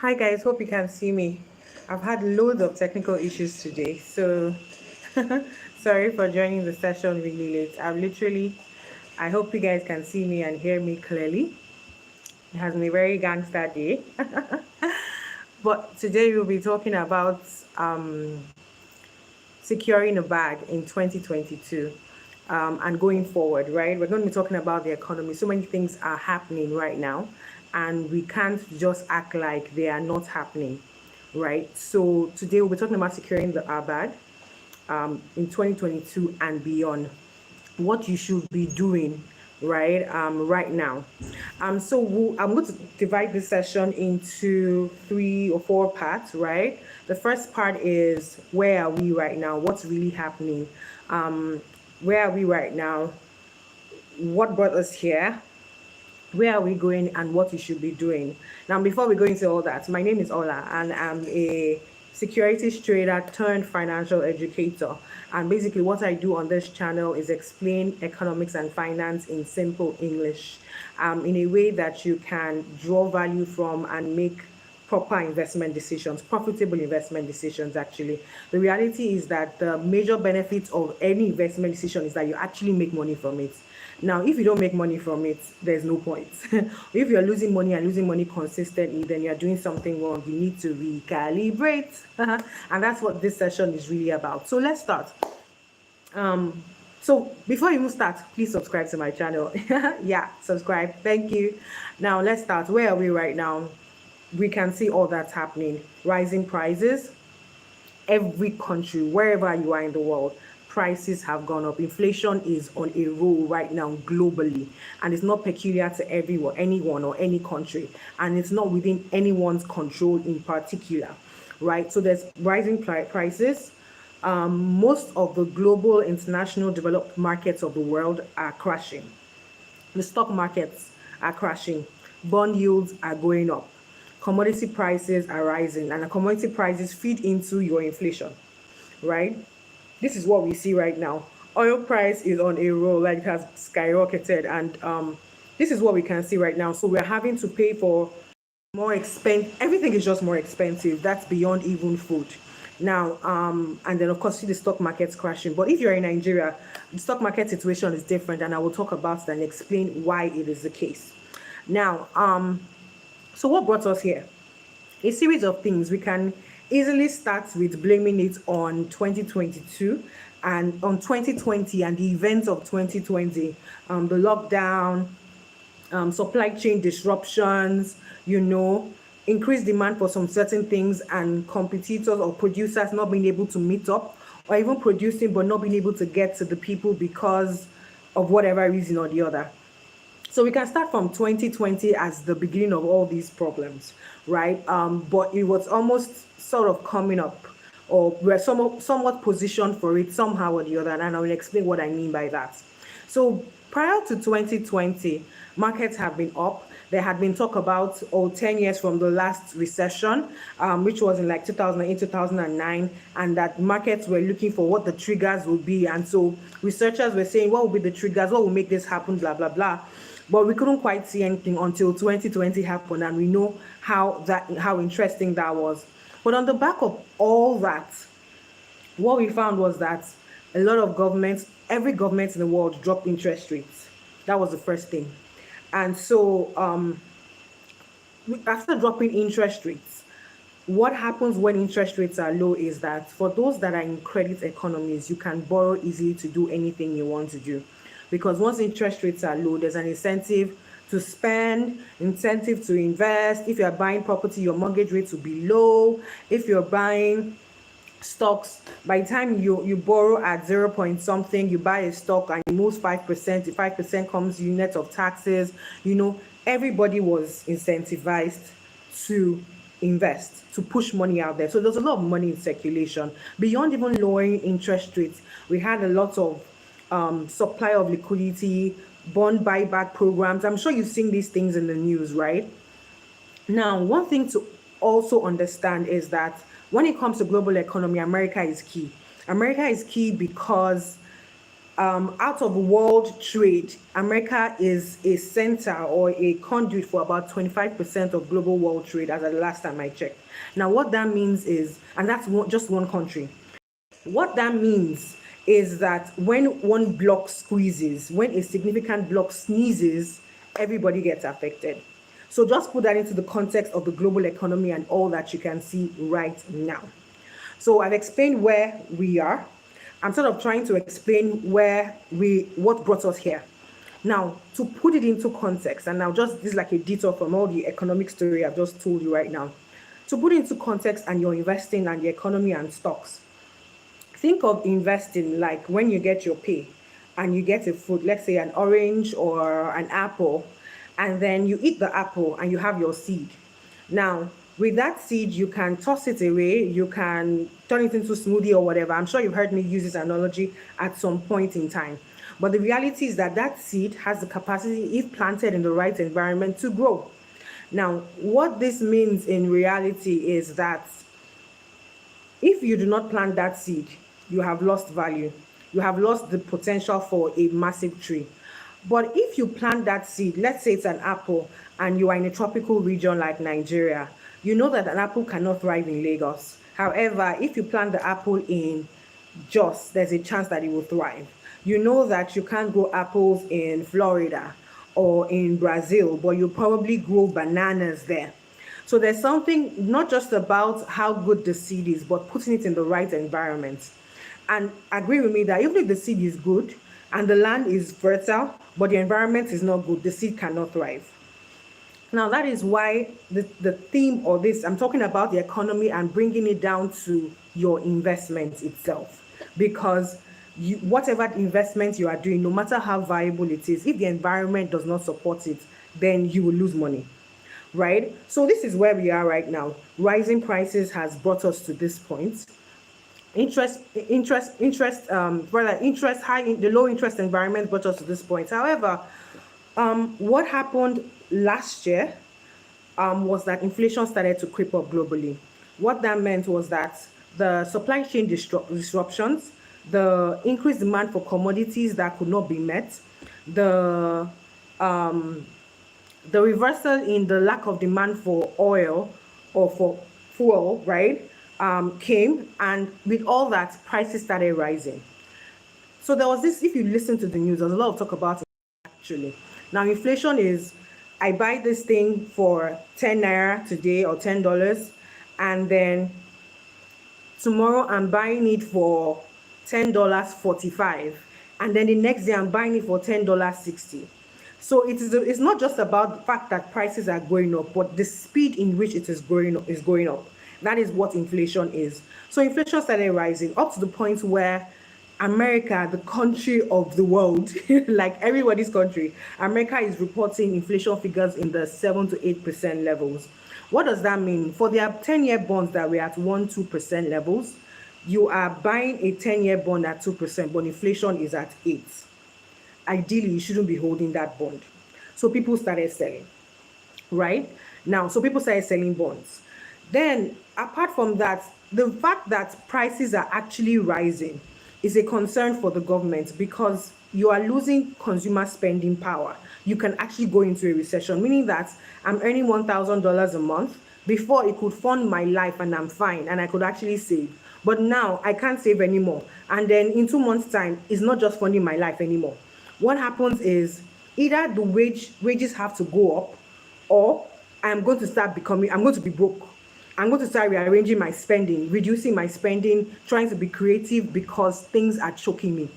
Hi guys, hope you can see me. I've had loads of technical issues today, so sorry for joining the session really late. I hope you guys can see me and hear me clearly. It has been a very gangster day. But today we'll be talking about securing a bag in 2022 and going forward, right? We're going to be talking about the economy. So many things are happening right now, and we can't just act like they are not happening, right? So today we'll be talking about securing our bag in 2022 and beyond, what you should be doing right now. I'm going to divide this session into 3 or 4 parts, right? The first part is, where are we right now, what's really happening, where are we right now, what brought us here, where are we going, and what you should be doing. Now, before we go into all that, my name is Ola, and I'm a securities trader turned financial educator. And basically, what I do on this channel is explain economics and finance in simple English, in a way that you can draw value from and make proper investment decisions, profitable investment decisions. Actually, the reality is that the major benefit of any investment decision is that you actually make money from it. Now, if you don't make money from it, there's no point. If you're losing money and losing money consistently, then you're doing something wrong. You need to recalibrate. And that's what this session is really about. So let's start. So before you even start, please subscribe to my channel. Yeah, subscribe. Thank you. Now let's start. Where are we right now? We can see all that's happening. Rising prices. Every country, wherever you are in the world, prices have gone up. Inflation is on a roll right now globally, and it's not peculiar to anyone or any country, and it's not within anyone's control in particular, right? So there's rising prices. Most of the global, international, developed markets of the world are crashing. The stock markets are crashing. Bond yields are going up. Commodity prices are rising, and the commodity prices feed into your inflation, right? This is what we see right now. Oil price is on a roll, like it has skyrocketed, and this is what we can see right now. So we're having to pay for more expensive. Everything is just more expensive. That's beyond even food. Now, and then of course, see the stock market's crashing. But if you're in Nigeria, the stock market situation is different, and I will talk about that and explain why it is the case. Now, so what brought us here? A series of things. We can easily start with blaming it on 2022 and on 2020 and the events of 2020, the lockdown, supply chain disruptions, increased demand for some certain things, and competitors or producers not being able to meet up, or even producing but not being able to get to the people because of whatever reason or the other. So we can start from 2020 as the beginning of all these problems, right? But it was almost sort of coming up, or we're somewhat positioned for it somehow or the other, and I will explain what I mean by that. So prior to 2020, markets have been up. There had been talk about 10 years from the last recession, which was in like 2008, 2009, and that markets were looking for what the triggers would be. And so researchers were saying, what will be the triggers? What will make this happen? Blah, blah, blah. But we couldn't quite see anything until 2020 happened, and we know how interesting that was. But on the back of all that, what we found was that a lot of governments, every government in the world, dropped interest rates. That was the first thing. And so after dropping interest rates, what happens when interest rates are low is that for those that are in credit economies, you can borrow easily to do anything you want to do. Because once interest rates are low, there's an incentive to spend, incentive to invest. If you're buying property, your mortgage rates will be low. If you're buying stocks, by the time you borrow at 0 point something, you buy a stock and it moves 5%. The 5% comes unit of taxes. Everybody was incentivized to invest, to push money out there. So there's a lot of money in circulation. Beyond even lowering interest rates, we had a lot of supply of liquidity, bond buyback programs. I'm sure you've seen these things in the news, right? Now, one thing to also understand is that when it comes to global economy, America is key. America is key because out of world trade, America is a center or a conduit for about 25% of global world trade as the last time I checked. Now, what that means is, and that's just one country. What that means is that when one block squeezes, when a significant block sneezes, everybody gets affected. So just put that into the context of the global economy and all that you can see right now. So I've explained where we are. I'm sort of trying to explain what brought us here. Now, to put it into context, and now this is like a detour from all the economic story I've just told you right now. To put it into context and you're investing and the economy and stocks, think of investing like when you get your pay and you get a fruit, let's say an orange or an apple, and then you eat the apple and you have your seed. Now, with that seed, you can toss it away, you can turn it into smoothie or whatever. I'm sure you've heard me use this analogy at some point in time. But the reality is that seed has the capacity, if planted in the right environment, to grow. Now, what this means in reality is that if you do not plant that seed, you have lost value. You have lost the potential for a massive tree. But if you plant that seed, let's say it's an apple, and you are in a tropical region like Nigeria, you know that an apple cannot thrive in Lagos. However, if you plant the apple in Jos, there's a chance that it will thrive. You know that you can't grow apples in Florida or in Brazil, but you probably grow bananas there. So there's something not just about how good the seed is, but putting it in the right environment. And agree with me that even if the seed is good and the land is fertile, but the environment is not good, the seed cannot thrive. Now, that is why the theme of this, I'm talking about the economy and bringing it down to your investment itself. Because whatever investment you are doing, no matter how viable it is, if the environment does not support it, then you will lose money, right? So this is where we are right now. Rising prices has brought us to this point. The low interest environment brought us to this point. However, what happened last year was that inflation started to creep up globally. What that meant was that the supply chain disruptions, the increased demand for commodities that could not be met, the reversal in the lack of demand for oil or for fuel, right, came, and with all that, prices started rising. So there was this, if you listen to the news, there's a lot of talk about it actually. Now, inflation is, I buy this thing for 10 naira today or $10, and then tomorrow I'm buying it for $10.45, and then the next day I'm buying it for $10.60. So it's not just about the fact that prices are going up, but the speed in which it is going up. That is what inflation is. So inflation started rising up to the point where America, the country of the world, like everybody's country, America is reporting inflation figures in the 7 to 8% levels. What does that mean? For their 10-year bonds that we're at 1-2% levels, you are buying a 10-year bond at 2%, but inflation is at 8%. Ideally, you shouldn't be holding that bond. So people started selling, right? Now, so people started selling bonds. Then, apart from that, the fact that prices are actually rising is a concern for the government, because you are losing consumer spending power. You can actually go into a recession, meaning that I'm earning $1,000 a month. Before, it could fund my life and I'm fine and I could actually save. But now I can't save anymore. And then in 2 months' time, it's not just funding my life anymore. What happens is either the wages have to go up, or I'm going to be broke. I'm going to start rearranging my spending, reducing my spending, trying to be creative because things are choking me.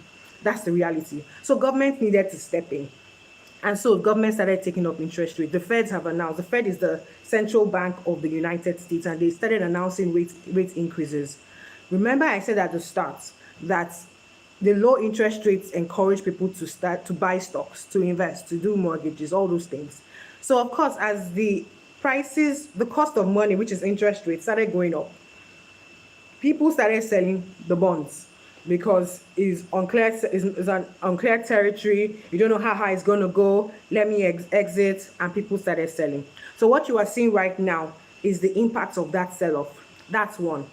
That's the reality. So government needed to step in. And so government started taking up interest rates. The Feds have announced, the Fed is the central bank of the United States, and they started announcing rate increases. Remember I said at the start that the low interest rates encourage people to start to buy stocks, to invest, to do mortgages, all those things. So of course, as the prices, the cost of money, which is interest rates, started going up, people started selling the bonds because it's an unclear territory. You don't know how high it's going to go. Let me exit, and people started selling. So what you are seeing right now is the impact of that sell-off. That's one.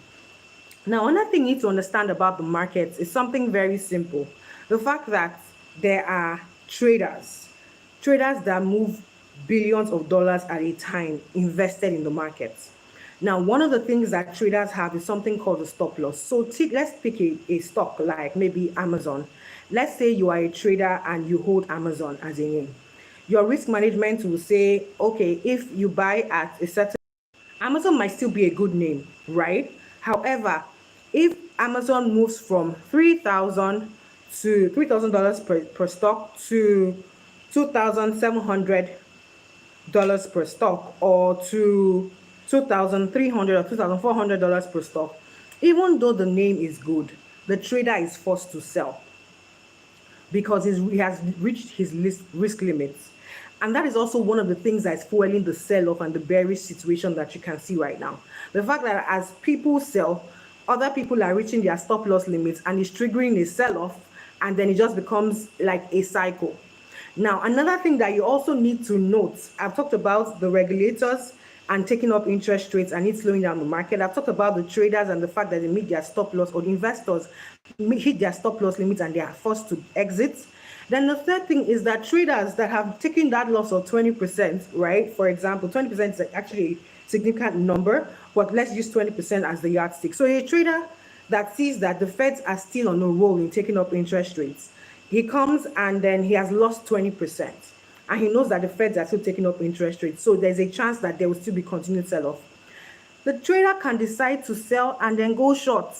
Now, another thing you need to understand about the markets is something very simple. The fact that there are traders that move billions of dollars at a time invested in the markets. Now, one of the things that traders have is something called a stop loss. So let's pick a stock like maybe Amazon. Let's say you are a trader and you hold Amazon as a name. Your risk management will say, okay, if you buy at a certain, Amazon might still be a good name, right? However, if Amazon moves from $3,000 per stock to $2,700 per stock, or to $2,300 or $2,400 per stock, even though the name is good, the trader is forced to sell because he has reached his risk limits. And that is also one of the things that is fueling the sell-off and the bearish situation that you can see right now. The fact that as people sell, other people are reaching their stop loss limits, and it's triggering a sell-off, and then it just becomes like a cycle. Now, another thing that you also need to note, I've talked about the regulators and taking up interest rates and it slowing down the market. I've talked about the traders and the fact that they meet their stop loss, or the investors hit their stop loss limits and they are forced to exit. Then the third thing is that traders that have taken that loss of 20%, right? For example, 20% is actually a significant number, but let's use 20% as the yardstick. So a trader that sees that the Feds are still on a roll in taking up interest rates, he comes and then he has lost 20%. And he knows that the Feds are still taking up interest rates. So there's a chance that there will still be continued sell-off. The trader can decide to sell and then go short.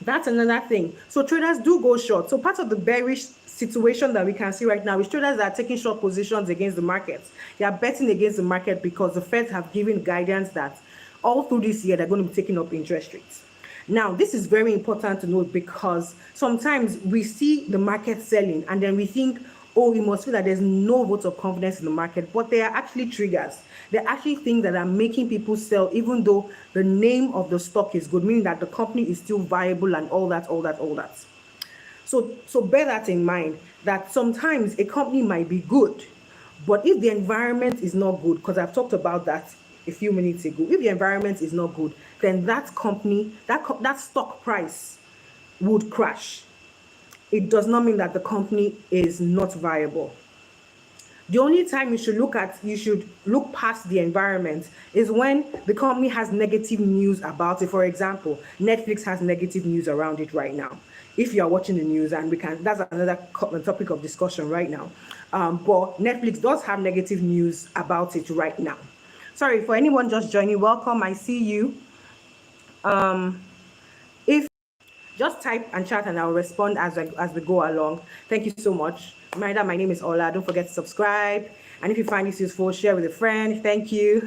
That's another thing. So traders do go short. So part of the bearish situation that we can see right now is traders that are taking short positions against the markets. They are betting against the market because the Feds have given guidance that all through this year they're going to be taking up interest rates. Now, this is very important to note because sometimes we see the market selling and then we think, oh, we must feel that there's no vote of confidence in the market, but they are actually triggers. They're actually things that are making people sell, even though the name of the stock is good, meaning that the company is still viable and all that. So bear that in mind, that sometimes a company might be good, but if the environment is not good, because I've talked about that a few minutes ago, if the environment is not good, then that company, that stock price would crash. It does not mean that the company is not viable. The only time you should look past the environment is when the company has negative news about it. For example, Netflix has negative news around it right now. If you are watching the news, and that's another topic of discussion right now. But Netflix does have negative news about it right now. Sorry, for anyone just joining, welcome. I see you. If just type and chat and I'll respond as we go along. Thank you so much. Reminder, my name is Ola. Don't forget to subscribe. And if you find this useful, share with a friend. Thank you.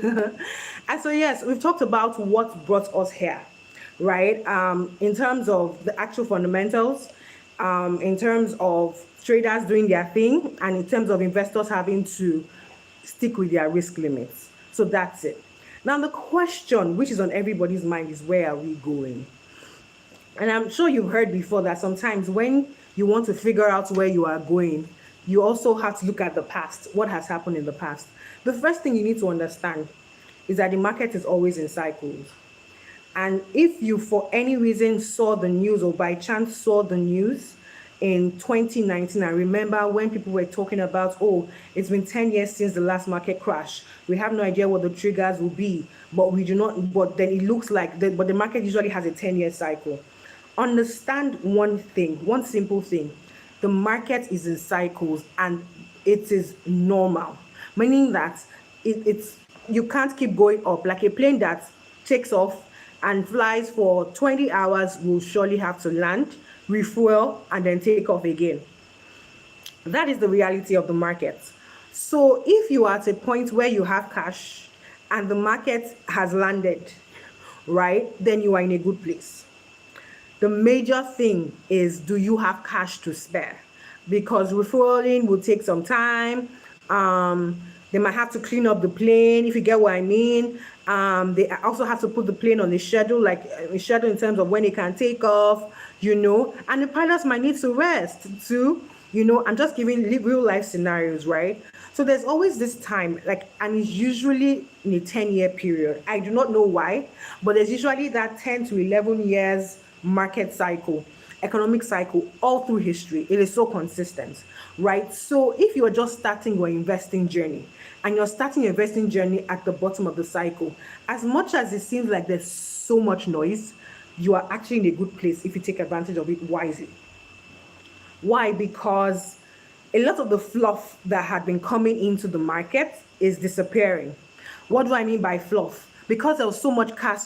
And so, yes, we've talked about what brought us here, right? In terms of the actual fundamentals, in terms of traders doing their thing, and in terms of investors having to stick with their risk limits. So that's it. Now, the question which is on everybody's mind is, where are we going? And I'm sure you've heard before that sometimes when you want to figure out where you are going, you also have to look at the past, what has happened in the past. The first thing you need to understand is that the market is always in cycles. And if you, for any reason, saw the news, or by chance saw the news in 2019, I remember when people were talking about, oh, it's been 10 years since the last market crash. We have no idea what the triggers will be, but we do not, but then it looks like, but the market usually has a 10-year cycle. Understand one thing, one simple thing. The market is in cycles and it is normal, meaning that you can't keep going up. Like a plane that takes off and flies for 20 hours will surely have to land, refuel, and then take off again. That is the reality of the market. So if you are at a point where you have cash and the market has landed, right, then you are in a good place. The major thing is, do you have cash to spare? Because refueling will take some time. They might have to clean up the plane, if you get what I mean. They also have to put the plane on a schedule, like a schedule in terms of when it can take off, and the pilots might need to rest too, I'm just giving real life scenarios, right? So there's always this time, and it's usually in a 10-year period. I do not know why, but there's usually that 10 to 11 years market cycle. economic cycle all through history. It is so consistent, right? So if you're just starting your investing journey and you're starting your investing journey at the bottom of the cycle, as much as it seems like there's so much noise, you are actually in a good place if you take advantage of it wisely. Why? Because a lot of the fluff that had been coming into the market is disappearing. What do I mean by fluff? Because there was so much cash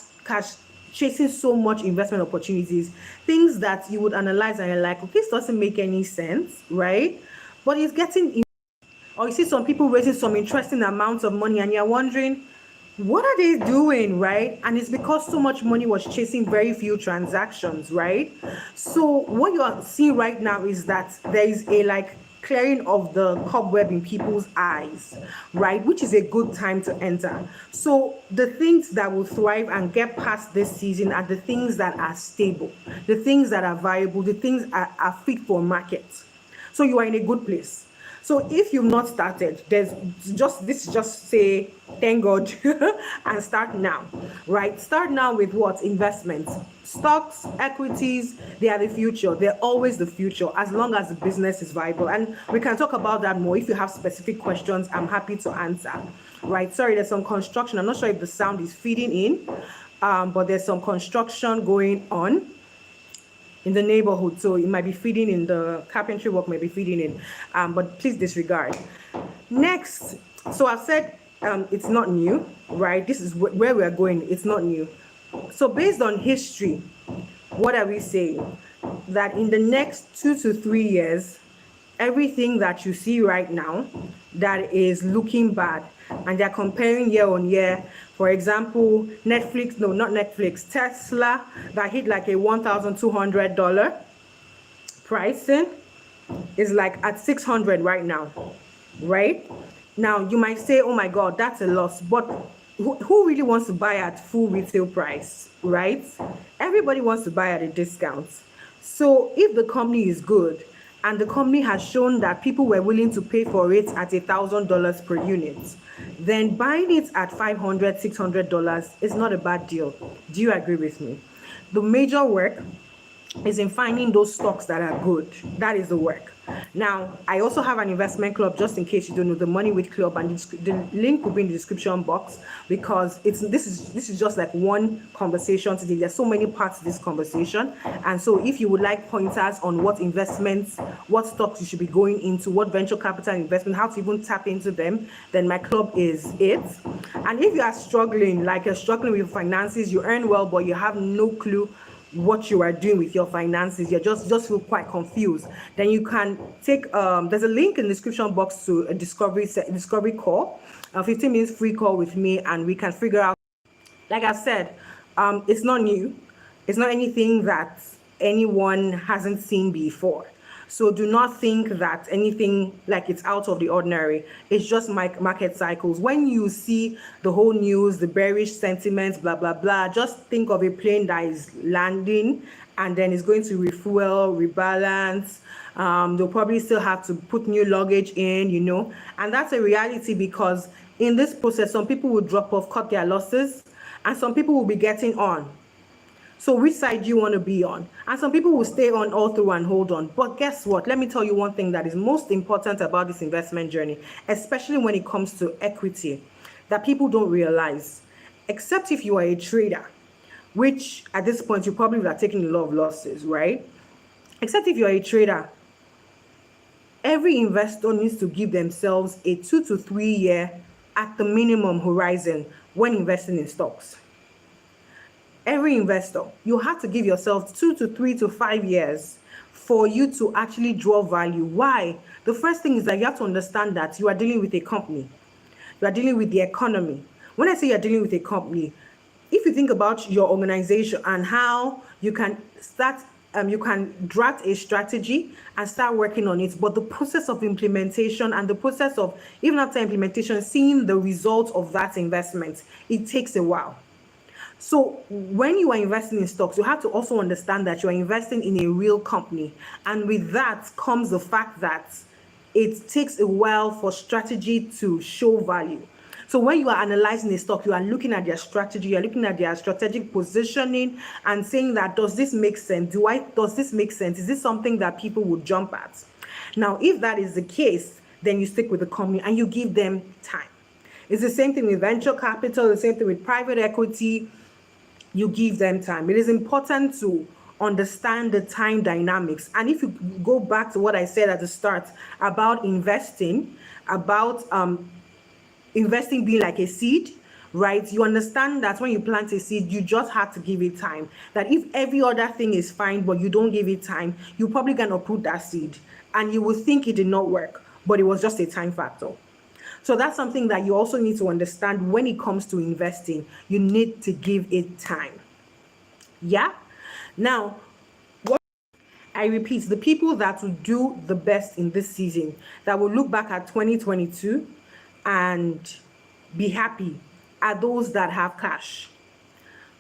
chasing so much investment opportunities, things that you would analyze and you're like, okay, this doesn't make any sense, right? But it's getting in, or you see some people raising some interesting amounts of money and you're wondering, what are they doing, right? And it's because so much money was chasing very few transactions, right? So what you are seeing right now is that there is a like clearing of the cobweb in people's eyes, right? Which is a good time to enter. So the things that will thrive and get past this season are the things that are stable, the things that are viable, the things that are fit for market. So you are in a good place. So if you've not started, just say thank God and start now, right? Start now with what? Investments. Stocks, equities, they are the future. They're always the future as long as the business is viable. And we can talk about that more. If you have specific questions, I'm happy to answer, right? Sorry, there's some construction. I'm not sure if the sound is feeding in, but there's some construction going on in the neighborhood, so it might be feeding in, the carpentry work might be feeding in, but please disregard. Next, so I've said it's not new, right? This is where we are going. It's not new. So based on history, what are we saying? That in the next 2 to 3 years, everything that you see right now that is looking bad, and they're comparing year on year. For example, Tesla that hit like a $1,200 pricing is like at 600 right now, right? Now you might say, oh my God, that's a loss, but who really wants to buy at full retail price, right? Everybody wants to buy at a discount. So if the company is good and the company has shown that people were willing to pay for it at $1,000 per unit, then buying it at $500, $600 is not a bad deal. Do you agree with me? The major work is in finding those stocks that are good. That is the work. Now, I also have an investment club, just in case you don't know, the Money with Club, and the link will be in the description box, because this is just like one conversation today. There's so many parts to this conversation, and so if you would like pointers on what investments, what stocks you should be going into, what venture capital investment, how to even tap into them, then my club is it. And if you are struggling, like you're struggling with finances, you earn well but you have no clue what you are doing with your finances, you just feel quite confused, then you can take there's a link in the description box to a discovery call, a 15 minutes free call with me, and we can figure out. Like I said, it's not new, it's not anything that anyone hasn't seen before. So do not think that anything like it's out of the ordinary. It's just market cycles. When you see the whole news, the bearish sentiments, blah, blah, blah, just think of a plane that is landing and then it's going to refuel, rebalance. They'll probably still have to put new luggage in, and that's a reality, because in this process, some people will drop off, cut their losses, and some people will be getting on. So which side do you want to be on? And some people will stay on all through and hold on. But guess what? Let me tell you one thing that is most important about this investment journey, especially when it comes to equity, that people don't realize, except if you are a trader, which at this point you probably would have taken a lot of losses, right? Except if you're a trader, every investor needs to give themselves a 2 to 3 year at the minimum horizon when investing in stocks. Every investor, you have to give yourself 2 to 3 to 5 years for you to actually draw value. Why? The first thing is that you have to understand that you are dealing with a company. You are dealing with the economy. When I say you're dealing with a company, if you think about your organization and how you can start, you can draft a strategy and start working on it, but the process of implementation and the process of, even after implementation, seeing the results of that investment, it takes a while. So when you are investing in stocks, you have to also understand that you are investing in a real company. And with that comes the fact that it takes a while for strategy to show value. So when you are analyzing a stock, you are looking at their strategy, you are looking at their strategic positioning and saying that, does this make sense? Does this make sense? Is this something that people would jump at? Now, if that is the case, then you stick with the company and you give them time. It's the same thing with venture capital, the same thing with private equity. You give them time. It is important to understand the time dynamics. And if you go back to what I said at the start about investing, about investing being like a seed, right? You understand that when you plant a seed, you just have to give it time. That if every other thing is fine, but you don't give it time, you probably can uproot that seed and you will think it did not work, but it was just a time factor. So that's something that you also need to understand when it comes to investing. You need to give it time. Yeah. Now, I repeat, the people that will do the best in this season, that will look back at 2022 and be happy, are those that have cash.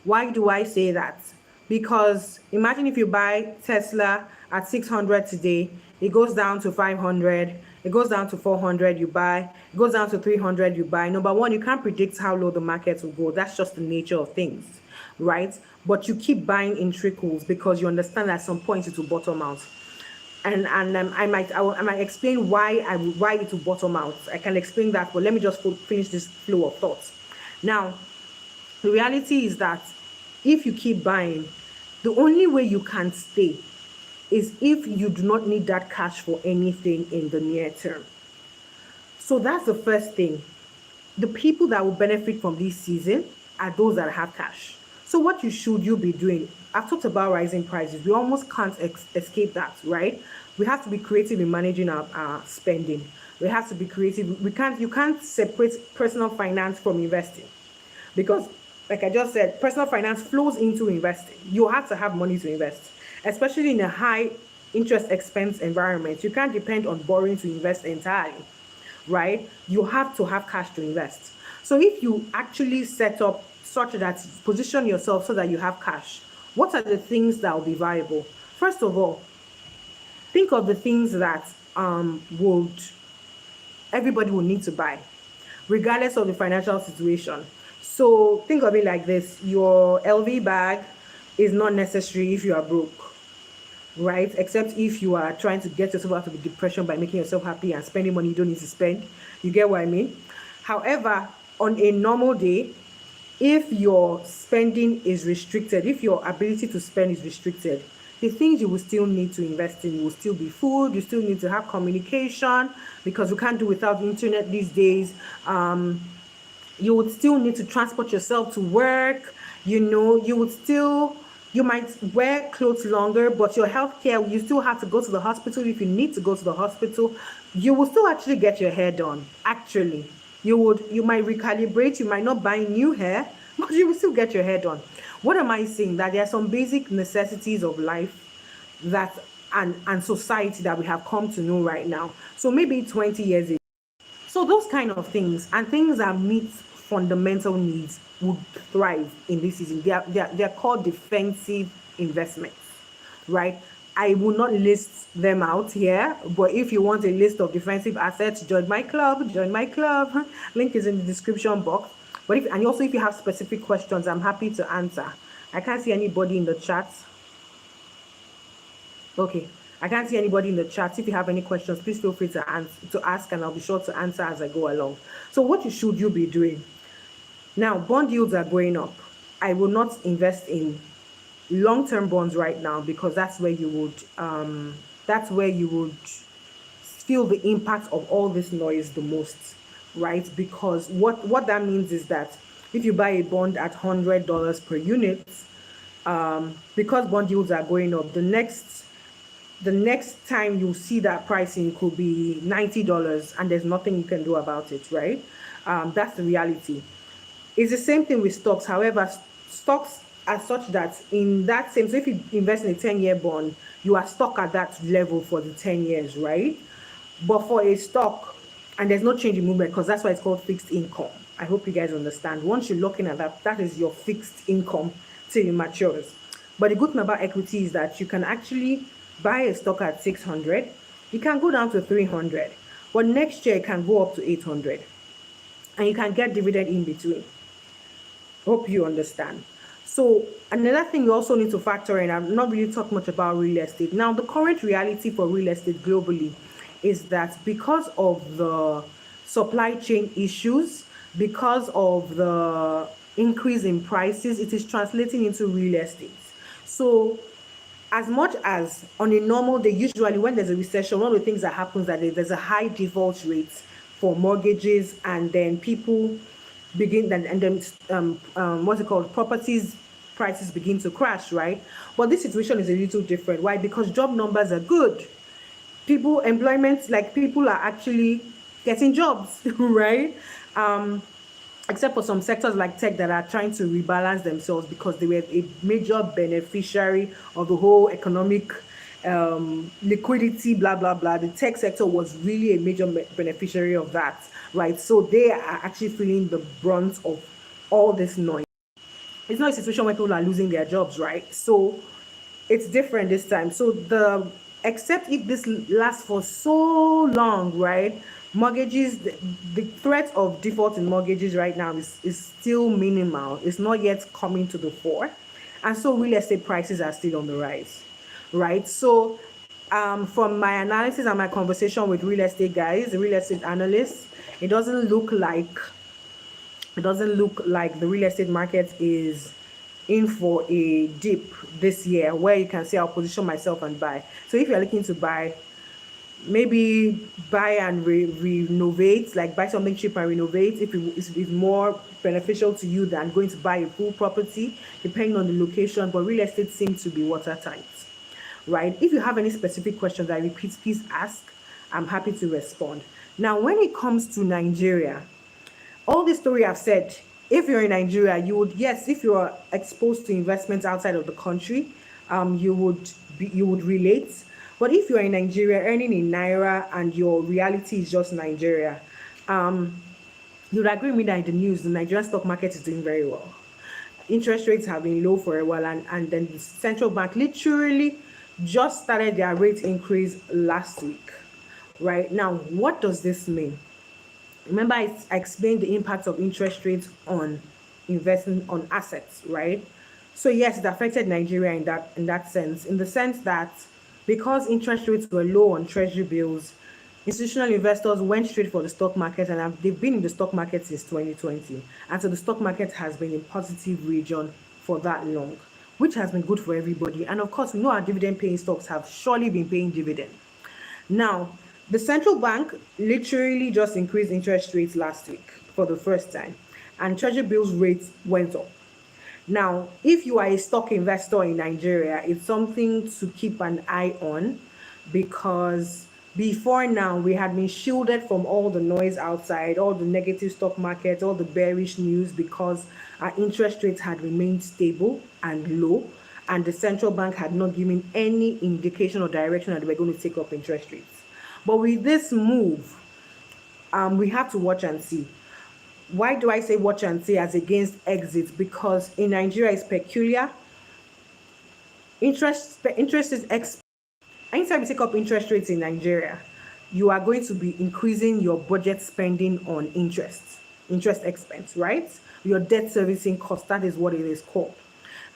Why do I say that? Because imagine if you buy Tesla at 600 today, it goes down to 500, it goes down to 400, you buy, it goes down to 300, you buy. Number one, you can't predict how low the market will go. That's just the nature of things, right? But you keep buying in trickles because you understand at some point it will bottom out. And I might explain why it will bottom out. I can explain that, but let me just finish this flow of thoughts. Now, the reality is that if you keep buying, the only way you can stay is if you do not need that cash for anything in the near term. So that's the first thing. The people that will benefit from this season are those that have cash. So what should you be doing? I've talked about rising prices. We almost can't escape that, right? We have to be creative in managing our spending. We have to be creative. You can't separate personal finance from investing, because like I just said, personal finance flows into investing. You have to have money to invest, especially in a high interest expense environment. You can't depend on borrowing to invest entirely, right? You have to have cash to invest. So if you actually set up such that position yourself so that you have cash, what are the things that will be viable? First of all, think of the things that everybody will need to buy, regardless of the financial situation. So think of it like this: your LV bag is not necessary if you are broke, right? Except if you are trying to get yourself out of the depression by making yourself happy and spending money you don't need to spend. You get what I mean? However, on a normal day, if your spending is restricted, if your ability to spend is restricted, the things you will still need to invest in will still be food. You still need to have communication, because you can't do without the internet these days. You would still need to transport yourself to work. You might wear clothes longer, but your healthcare, you still have to go to the hospital if you need to go to the hospital. You will still actually get your hair done. Actually, you might recalibrate, you might not buy new hair, but you will still get your hair done. What am I saying? That there are some basic necessities of life that and society that we have come to know right now. So maybe 20 years ago. So those kind of things and things that meet fundamental needs would thrive in this season. They are called defensive investments, right? I will not list them out here, but if you want a list of defensive assets, join my club. Link is in the description box. But if you have specific questions, I'm happy to answer. I can't see anybody in the chat. Okay, I can't see anybody in the chat. If you have any questions, please feel free to ask, and I'll be sure to answer as I go along. So what should you be doing? Now, bond yields are going up. I will not invest in long-term bonds right now, because that's where you would feel the impact of all this noise the most, right? Because what that means is that if you buy a bond at $100 per unit, because bond yields are going up, the next time you see that pricing could be $90, and there's nothing you can do about it, right? That's the reality. It's the same thing with stocks. However, stocks are such that in that same, so if you invest in a 10-year bond, you are stuck at that level for the 10 years, right? But for a stock, and there's no change in movement, because that's why it's called fixed income. I hope you guys understand. Once you're looking at that is your fixed income till it matures. But the good thing about equity is that you can actually buy a stock at 600. It can go down to 300, but next year it can go up to 800. and you can get dividend in between. Hope you understand. So another thing you also need to factor in, I'm not really talking much about real estate. Now, the current reality for real estate globally is that because of the supply chain issues, because of the increase in prices, it is translating into real estate. So as much as on a normal day, usually when there's a recession, one of the things that happens that there's a high default rate for mortgages, and then people begin, and then what's it called, properties prices begin to crash, right? But this situation is a little different. Why? Because job numbers are good. People employment, like people are actually getting jobs, right? Except for some sectors like tech that are trying to rebalance themselves because they were a major beneficiary of the whole economic liquidity, blah blah blah. The tech sector was really a major beneficiary of that, right? So they are actually feeling the brunt of all this noise. It's not a situation where people are losing their jobs, right? So it's different this time. So except if this lasts for so long, right? Mortgages, the threat of default in mortgages right now is still minimal. It's not yet coming to the fore. And so real estate prices are still on the rise, right? So from my analysis and my conversation with real estate guys, real estate analysts, it doesn't look like the real estate market is in for a dip this year where you can say I'll position myself and buy. So if you're looking to buy, maybe buy and renovate, like buy something cheap and renovate if it's more beneficial to you than going to buy a full property, depending on the location. But real estate seems to be watertight, right? If you have any specific questions, I repeat, please ask. I'm happy to respond. Now, when it comes to Nigeria, all this story I've said, if you're in Nigeria, you would, yes, if you're exposed to investments outside of the country, you would relate. But if you're in Nigeria earning in Naira and your reality is just Nigeria, you'd agree with me that in the news, the Nigerian stock market is doing very well. Interest rates have been low for a while, and then the central bank literally just started their rate increase last week. Right now, what does this mean? Remember, I explained the impact of interest rates on investing on assets, right? So yes, it affected Nigeria in that sense, in the sense that because interest rates were low on treasury bills, institutional investors went straight for the stock market, and they've been in the stock market since 2020. And so the stock market has been in positive region for that long, which has been good for everybody. And of course, we know our dividend paying stocks have surely been paying dividend. Now, the central bank literally just increased interest rates last week for the first time, and treasury bills rates went up. Now, if you are a stock investor in Nigeria, it's something to keep an eye on, because before now we had been shielded from all the noise outside, all the negative stock market, all the bearish news, because our interest rates had remained stable and low, and the central bank had not given any indication or direction that they were going to take up interest rates. But with this move, we have to watch and see. Why do I say watch and see as against exit? Because in Nigeria it's peculiar. Interest is anytime you take up interest rates in Nigeria, you are going to be increasing your budget spending on interest expense, right? Your debt servicing cost, that is what it is called.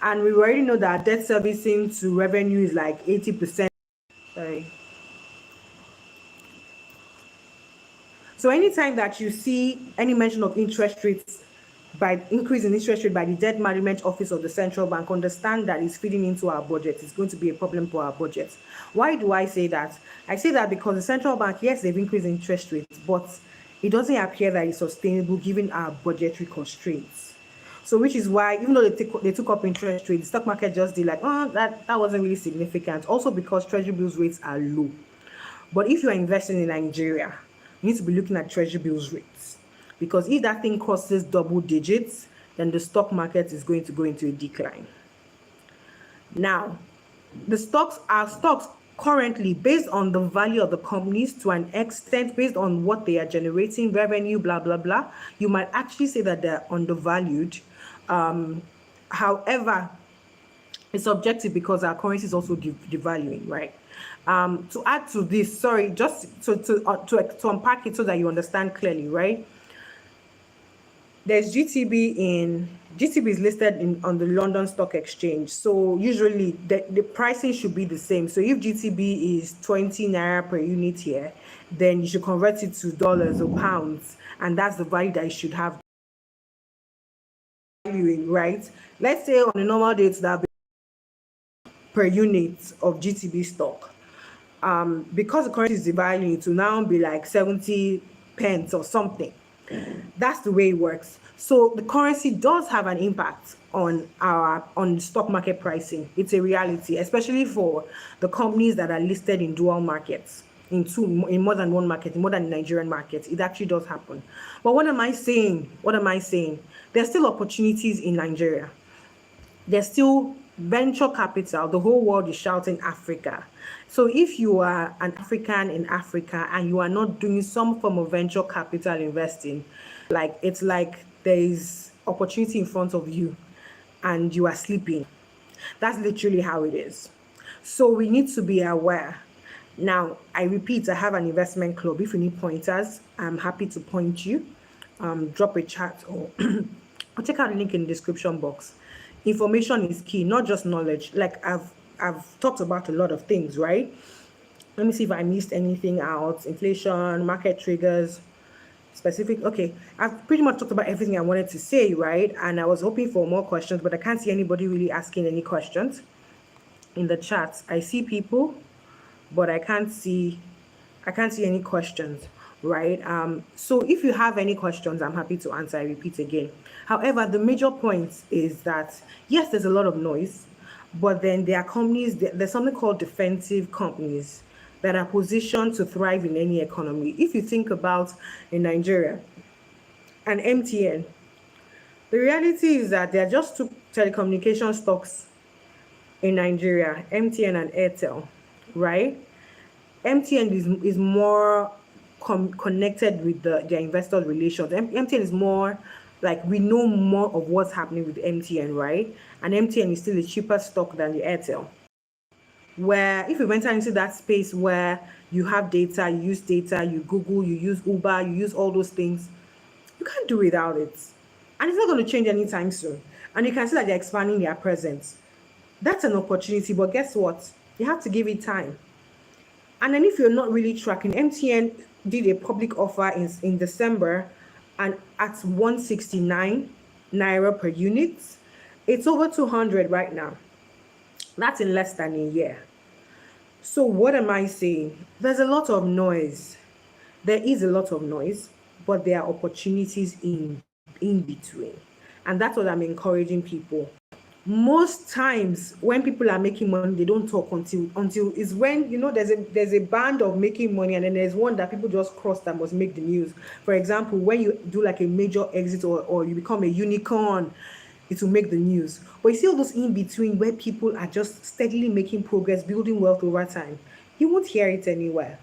And we already know that debt servicing to revenue is like 80%. Sorry. So anytime that you see any mention of interest rates, by increase in interest rate by the debt management office of the central bank, understand that it's feeding into our budget. It's going to be a problem for our budget. Why do I say that? I say that because the central bank, yes, they've increased interest rates, but it doesn't appear that it's sustainable given our budgetary constraints. So which is why, even though they took up interest rates, the stock market just did like, oh, that wasn't really significant. Also because treasury bills rates are low. But if you are investing in Nigeria, you need to be looking at treasury bills rates, because if that thing crosses double digits, then the stock market is going to go into a decline. Now, the stocks currently, based on the value of the companies to an extent, based on what they are generating, revenue, blah blah blah, you might actually say that they're undervalued. However, it's subjective because our currency is also devaluing, right? To add to this, sorry, just to unpack it so that you understand clearly, right? There's GTB is listed on the London Stock Exchange. So usually the pricing should be the same. So if GTB is 20 naira per unit here, then you should convert it to dollars or pounds, and that's the value that you should have valuing, right? Let's say on a normal day it's that per unit of GTB stock. Because the currency is devaluing, it will now be like 70 pence or something. That's the way it works. So the currency does have an impact on the stock market pricing. It's a reality, especially for the companies that are listed in dual markets, in more than one market, in more than the Nigerian market. It actually does happen. But what am I saying? There's still opportunities in Nigeria. There's still venture capital. The whole world is shouting Africa. So if you are an African in Africa and you are not doing some form of venture capital investing, it's like there is opportunity in front of you and you are sleeping. That's literally how it is. So we need to be aware. Now, I repeat, I have an investment club. If you need pointers, I'm happy to point you. Drop a chat or check out the link in the description box. Information is key, not just knowledge. Like I've talked about a lot of things, right? Let me see if I missed anything out. Inflation, market triggers, specific. Okay, I've pretty much talked about everything I wanted to say, right? And I was hoping for more questions, but I can't see anybody really asking any questions in the chat. I see people, but I can't see any questions, right? So if you have any questions, I'm happy to answer. I repeat again. However, the major point is that yes, there's a lot of noise, but then there are companies, there's something called defensive companies that are positioned to thrive in any economy. If you think about in Nigeria and MTN, the reality is that there are just two telecommunication stocks in Nigeria, MTN and Airtel, right? MTN is more connected with their investor relations. MTN is more like we know more of what's happening with MTN, right? And MTN is still a cheaper stock than the Airtel. Where if you enter into that space where you have data, you use data, you Google, you use Uber, you use all those things, you can't do without it. And it's not going to change anytime soon. And you can see that they're expanding their presence. That's an opportunity, but guess what? You have to give it time. And then if you're not really tracking, MTN did a public offer in December and at 169 naira per unit. It's over 200 right now. That's in less than a year. So what am I saying? There's a lot of noise. There is a lot of noise, but there are opportunities in between. And that's what I'm encouraging people. Most times when people are making money, they don't talk until is when, there's a band of making money, and then there's one that people just cross that must make the news. For example, when you do like a major exit or you become a unicorn, it will make the news. But you see all those in between where people are just steadily making progress, building wealth over time. You won't hear it anywhere,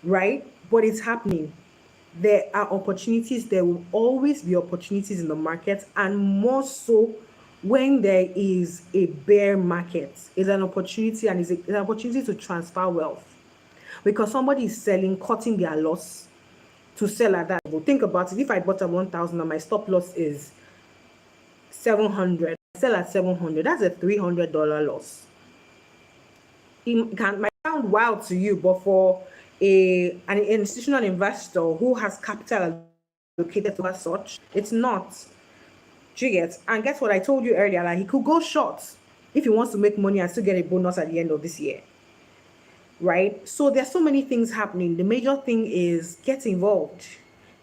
right? But it's happening. There are opportunities. There will always be opportunities in the market, and more so when there is a bear market. It's an opportunity, and it's an opportunity to transfer wealth, because somebody is selling, cutting their loss to sell at that level. Think about it. If I bought at 1,000 and my stop loss is 700, sell at 700, that's a $300 loss. It might sound wild to you, but for an institutional investor who has capital allocated to as such, it's not. Do you get? And guess what I told you earlier? Like, he could go short if he wants to make money and still get a bonus at the end of this year, right? So there's so many things happening. The major thing is get involved.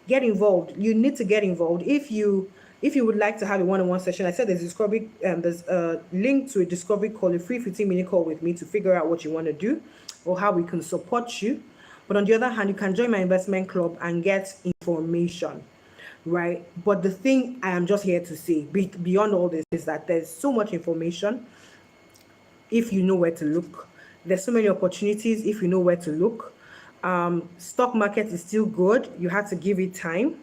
Get involved. You need to get involved. If you would like to have a one-on-one session, I said there's a link to a discovery call, a free 15-minute call with me to figure out what you want to do or how we can support you. But on the other hand, you can join my investment club and get information, right? But the thing I am just here to say, beyond all this, is that there's so much information if you know where to look. There's so many opportunities if you know where to look. Stock market is still good. You have to give it time.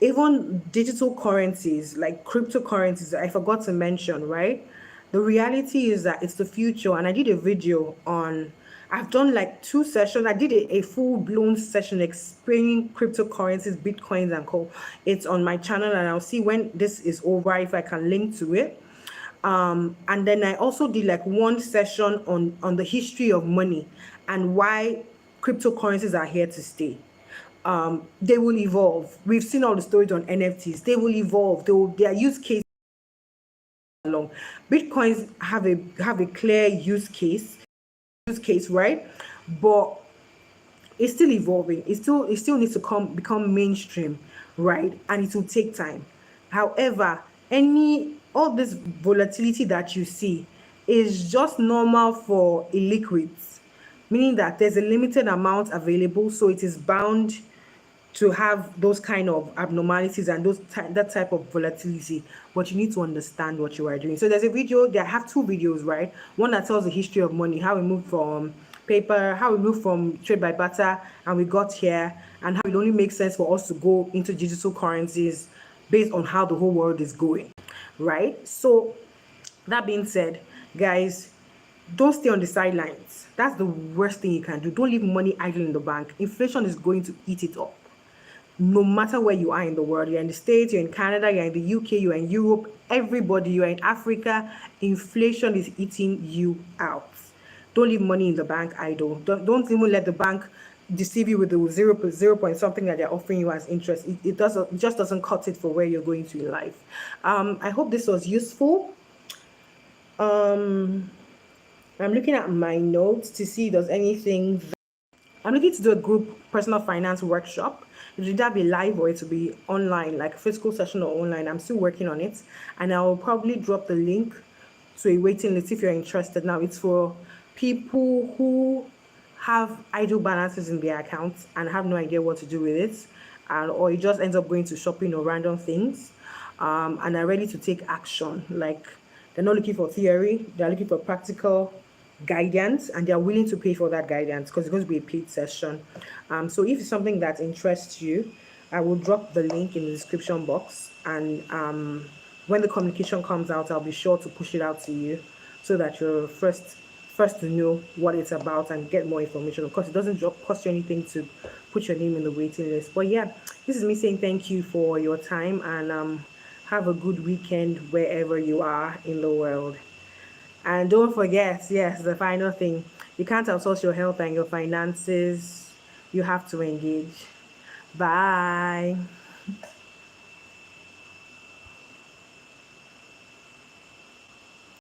Even digital currencies like cryptocurrencies, I forgot to mention, right? The reality is that it's the future. And I did a video on I've done like 2 sessions. I did a full-blown session explaining cryptocurrencies, bitcoins and co. It's on my channel, and I'll see when this is over if I can link to it. And then I also did like one session on the history of money and why cryptocurrencies are here to stay. They will evolve. We've seen all the stories on NFTs. They will evolve. Their use case along. Bitcoins have a clear use case, right? But it's still evolving. It still needs to become mainstream, right? And it will take time. However, all this volatility that you see is just normal for illiquids, meaning that there's a limited amount available, so it is bound to have those kind of abnormalities and that type of volatility. But you need to understand what you are doing. So there's a video, I have 2 videos, right? One that tells the history of money, how we moved from paper, how we moved from trade by barter and we got here, and how it only makes sense for us to go into digital currencies based on how the whole world is going, right? So that being said, guys, don't stay on the sidelines. That's the worst thing you can do. Don't leave money idle in the bank. Inflation is going to eat it up. No matter where you are in the world, you're in the States, you're in Canada, you're in the UK, you're in Europe, everybody, you're in Africa, inflation is eating you out. Don't leave money in the bank idle. Don't even let the bank deceive you with the 0 point something that they're offering you as interest. It just doesn't cut it for where you're going to in life. I hope this was useful. I'm looking at my notes to see if there's anything. I'm looking to do a group personal finance workshop. It will either be live or it will be online, like a physical session or online. I'm still working on it, and I will probably drop the link to a waiting list if you're interested. Now, it's for people who have idle balances in their accounts and have no idea what to do with it, or it just ends up going to shopping or random things, and are ready to take action. Like, they're not looking for theory, they're looking for practical guidance, and they're willing to pay for that guidance because it's going to be a paid session. So if it's something that interests you, I will drop the link in the description box, and when the communication comes out, I'll be sure to push it out to you so that you're first to know what it's about and get more information. Of course, it doesn't cost you anything to put your name in the waiting list. But yeah, this is me saying thank you for your time, and have a good weekend wherever you are in the world. And don't forget, yes, the final thing, you can't outsource your health and your finances. You have to engage. Bye.